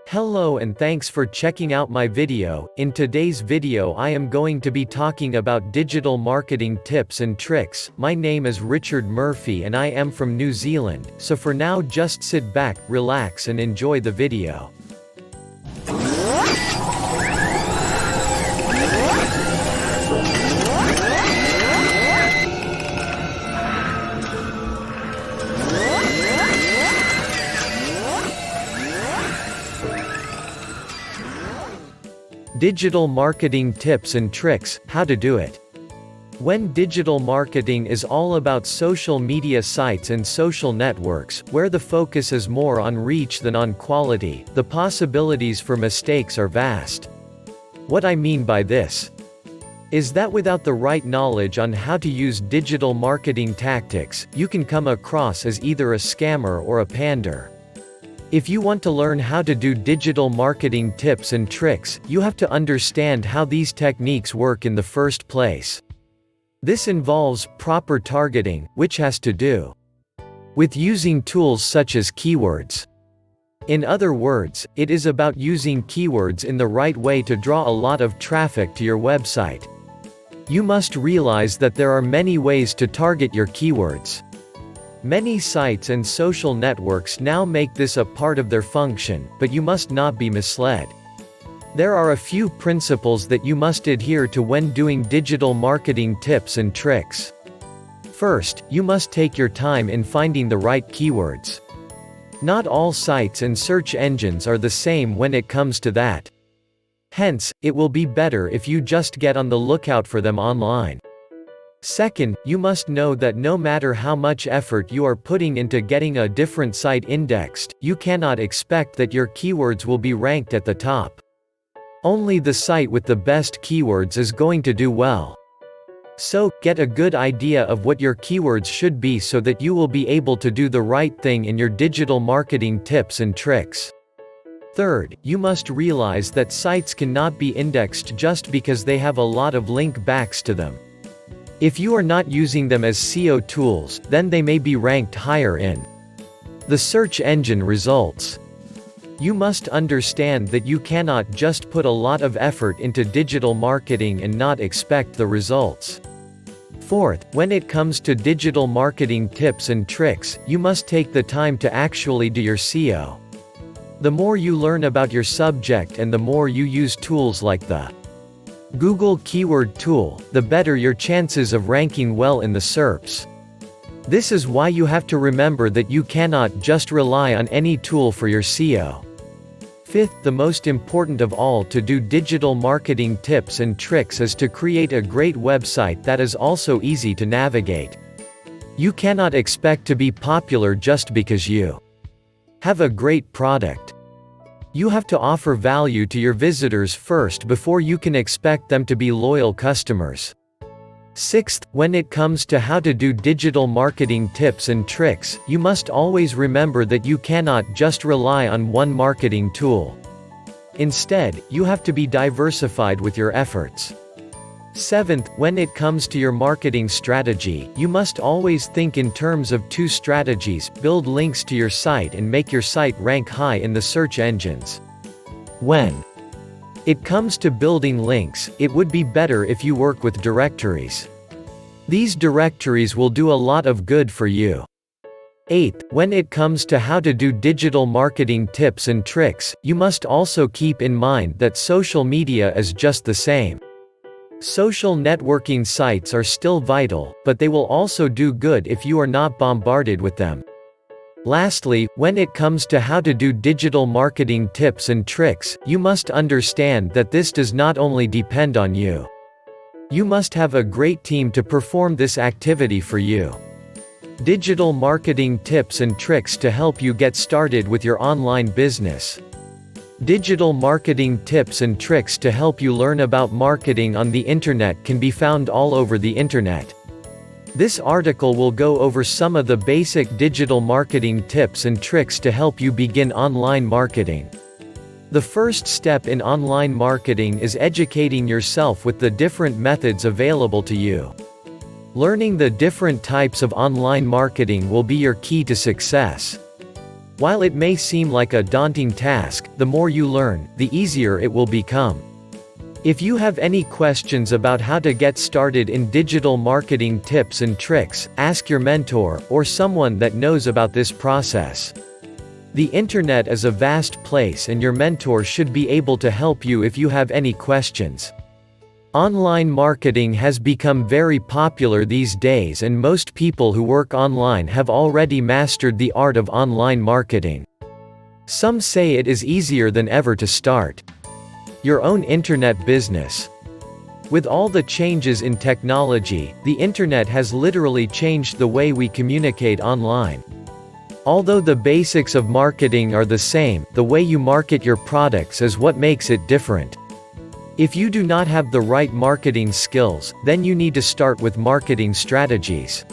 Hello and thanks for checking out my video. In today's video I am going to be talking about digital marketing tips and tricks. My name is Richard Murphy and I am from New Zealand, so for now just sit back, relax and enjoy the video. Digital marketing tips and tricks, how to do it. When digital marketing is all about social media sites and social networks, where the focus is more on reach than on quality, the possibilities for mistakes are vast. What I mean by this is that without the right knowledge on how to use digital marketing tactics, you can come across as either a scammer or a pander. If you want to learn how to do digital marketing tips and tricks, you have to understand how these techniques work in the first place. This involves proper targeting, which has to do with using tools such as keywords. In other words, it is about using keywords in the right way to draw a lot of traffic to your website. You must realize that there are many ways to target your keywords. Many sites and social networks now make this a part of their function, but you must not be misled. There are a few principles that you must adhere to when doing digital marketing tips and tricks. First, you must take your time in finding the right keywords. Not all sites and search engines are the same when it comes to that. Hence, it will be better if you just get on the lookout for them online. Second, you must know that no matter how much effort you are putting into getting a different site indexed, you cannot expect that your keywords will be ranked at the top. Only the site with the best keywords is going to do well. So, get a good idea of what your keywords should be so that you will be able to do the right thing in your digital marketing tips and tricks. Third, you must realize that sites cannot be indexed just because they have a lot of link backs to them. If you are not using them as SEO tools, then they may be ranked higher in the search engine results. You must understand that you cannot just put a lot of effort into digital marketing and not expect the results. Fourth, when it comes to digital marketing tips and tricks, you must take the time to actually do your SEO. The more you learn about your subject and the more you use tools like the Google Keyword Tool, the better your chances of ranking well in the SERPs. This is why you have to remember that you cannot just rely on any tool for your SEO. Fifth, the most important of all to do digital marketing tips and tricks is to create a great website that is also easy to navigate. You cannot expect to be popular just because you have a great product. You have to offer value to your visitors first before you can expect them to be loyal customers. Sixth, when it comes to how to do digital marketing tips and tricks, you must always remember that you cannot just rely on one marketing tool. Instead, you have to be diversified with your efforts. Seventh, when it comes to your marketing strategy, you must always think in terms of two strategies: build links to your site and make your site rank high in the search engines. When it comes to building links, it would be better if you work with directories. These directories will do a lot of good for you. Eighth, when it comes to how to do digital marketing tips and tricks, you must also keep in mind that social media is just the same. Social networking sites are still vital, but they will also do good if you are not bombarded with them. Lastly, when it comes to how to do digital marketing tips and tricks, you must understand that this does not only depend on you. You must have a great team to perform this activity for you. Digital marketing tips and tricks to help you get started with your online business. Digital marketing tips and tricks to help you learn about marketing on the internet can be found all over the internet. This article will go over some of the basic digital marketing tips and tricks to help you begin online marketing. The first step in online marketing is educating yourself with the different methods available to you. Learning the different types of online marketing will be your key to success. While it may seem like a daunting task, the more you learn, the easier it will become. If you have any questions about how to get started in digital marketing tips and tricks, ask your mentor, or someone that knows about this process. The internet is a vast place and your mentor should be able to help you if you have any questions. Online marketing has become very popular these days and most people who work online have already mastered the art of online marketing. Some say it is easier than ever to start your own internet business. With all the changes in technology, the internet has literally changed the way we communicate online. Although the basics of marketing are the same, the way you market your products is what makes it different. If you do not have the right marketing skills, then you need to start with marketing strategies.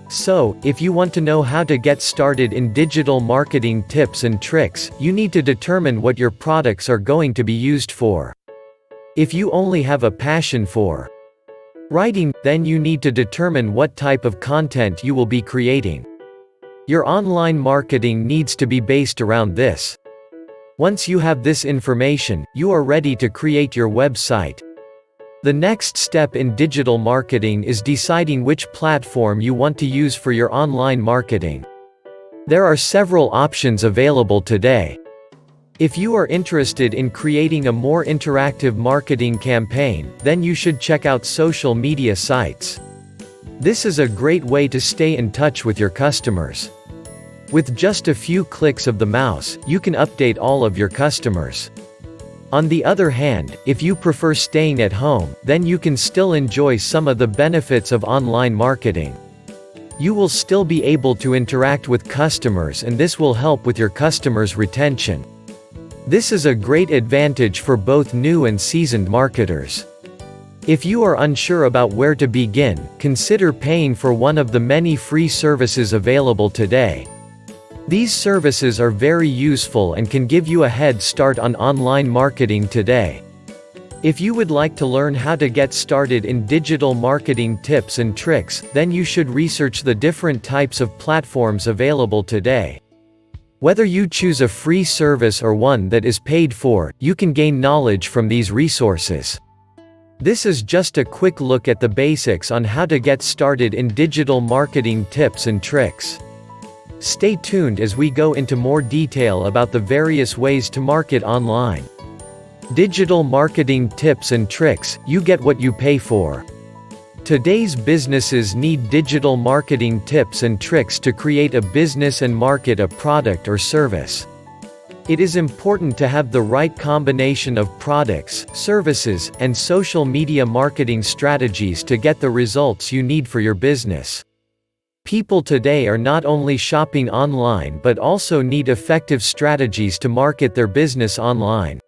So, if you want to know how to get started in digital marketing tips and tricks, you need to determine what your products are going to be used for. If you only have a passion for writing, then you need to determine what type of content you will be creating. Your online marketing needs to be based around this. Once you have this information, you are ready to create your website. The next step in digital marketing is deciding which platform you want to use for your online marketing. There are several options available today. If you are interested in creating a more interactive marketing campaign, then you should check out social media sites. This is a great way to stay in touch with your customers. With just a few clicks of the mouse, you can update all of your customers. On the other hand, if you prefer staying at home, then you can still enjoy some of the benefits of online marketing. You will still be able to interact with customers and this will help with your customers' retention. This is a great advantage for both new and seasoned marketers. If you are unsure about where to begin, consider paying for one of the many free services available today. These services are very useful and can give you a head start on online marketing today. If you would like to learn how to get started in digital marketing tips and tricks, then you should research the different types of platforms available today. Whether you choose a free service or one that is paid for, you can gain knowledge from these resources. This is just a quick look at the basics on how to get started in digital marketing tips and tricks. Stay tuned as we go into more detail about the various ways to market online. Digital marketing tips and tricks, you get what you pay for. Today's businesses need digital marketing tips and tricks to create a business and market a product or service. It is important to have the right combination of products, services, and social media marketing strategies to get the results you need for your business. People today are not only shopping online but also need effective strategies to market their business online.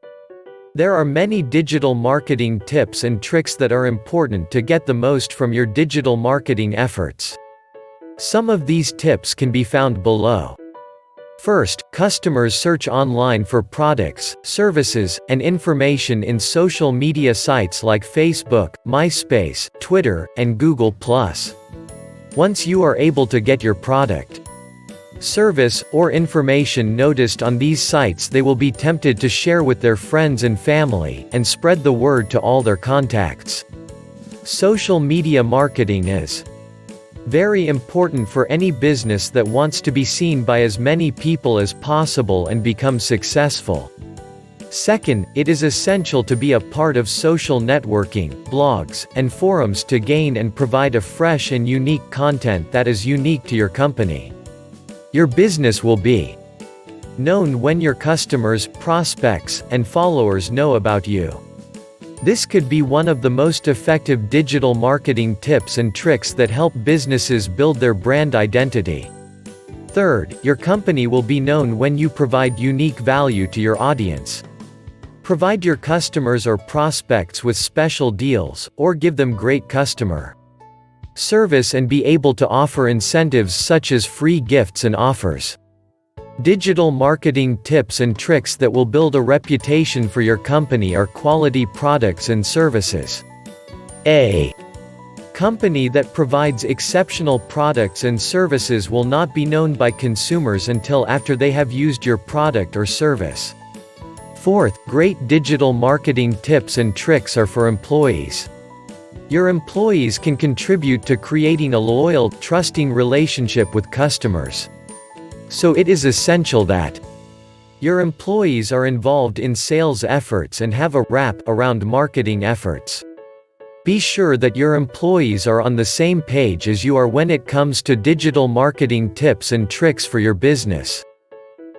There are many digital marketing tips and tricks that are important to get the most from your digital marketing efforts. Some of these tips can be found below. First, customers search online for products, services, and information in social media sites like Facebook, MySpace, Twitter, and Google+. Once you are able to get your product, service, or information noticed on these sites, they will be tempted to share with their friends and family, and spread the word to all their contacts. Social media marketing is very important for any business that wants to be seen by as many people as possible and become successful. Second, it is essential to be a part of social networking, blogs, and forums to gain and provide a fresh and unique content that is unique to your company. Your business will be known when your customers, prospects, and followers know about you. This could be one of the most effective digital marketing tips and tricks that help businesses build their brand identity. Third, your company will be known when you provide unique value to your audience. Provide your customers or prospects with special deals, or give them great customer service and be able to offer incentives such as free gifts and offers. Digital marketing tips and tricks that will build a reputation for your company are quality products and services. A. company that provides exceptional products and services will not be known by consumers until after they have used your product or service. Fourth, great digital marketing tips and tricks are for employees. Your employees can contribute to creating a loyal, trusting relationship with customers. So it is essential that your employees are involved in sales efforts and have a wrap around marketing efforts. Be sure that your employees are on the same page as you are when it comes to digital marketing tips and tricks for your business.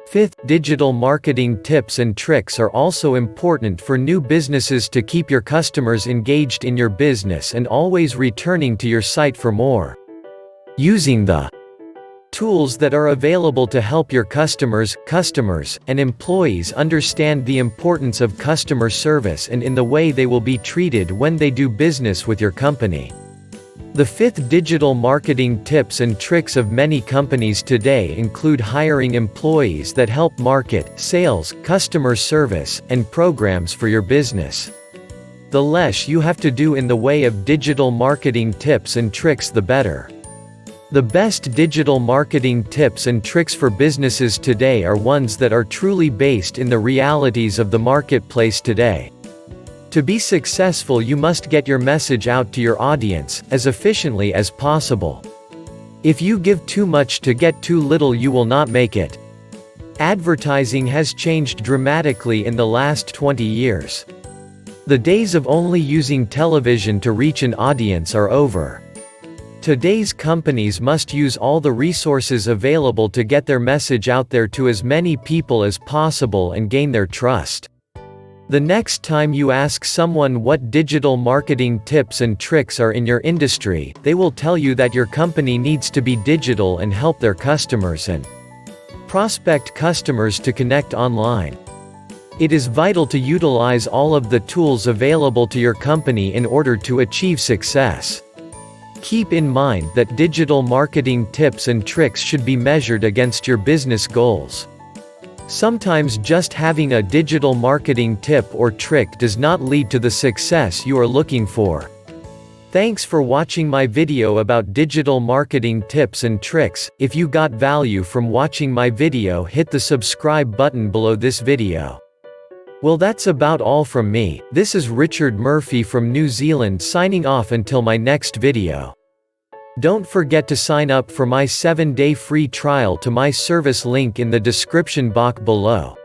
Fifth, digital marketing tips and tricks are also important for new businesses to keep your customers engaged in your business and always returning to your site for more. Using the tools that are available to help your customers, and employees understand the importance of customer service and in the way they will be treated when they do business with your company. The fifth digital marketing tips and tricks of many companies today include hiring employees that help market, sales, customer service, and programs for your business. The less you have to do in the way of digital marketing tips and tricks, the better. The best digital marketing tips and tricks for businesses today are ones that are truly based in the realities of the marketplace today. To be successful, you must get your message out to your audience as efficiently as possible. If you give too much to get too little, you will not make it. Advertising has changed dramatically in the last 20 years. The days of only using television to reach an audience are over. Today's companies must use all the resources available to get their message out there to as many people as possible and gain their trust. The next time you ask someone what digital marketing tips and tricks are in your industry, they will tell you that your company needs to be digital and help their customers and prospect customers to connect online. It is vital to utilize all of the tools available to your company in order to achieve success. Keep in mind that digital marketing tips and tricks should be measured against your business goals. Sometimes just having a digital marketing tip or trick does not lead to the success you are looking for. Thanks for watching my video about digital marketing tips and tricks. If you got value from watching my video, hit the subscribe button below this video. Well, that's about all from me. This is Richard Murphy from New Zealand signing off until my next video. Don't forget to sign up for my 7-day free trial to my service, link in the description box below.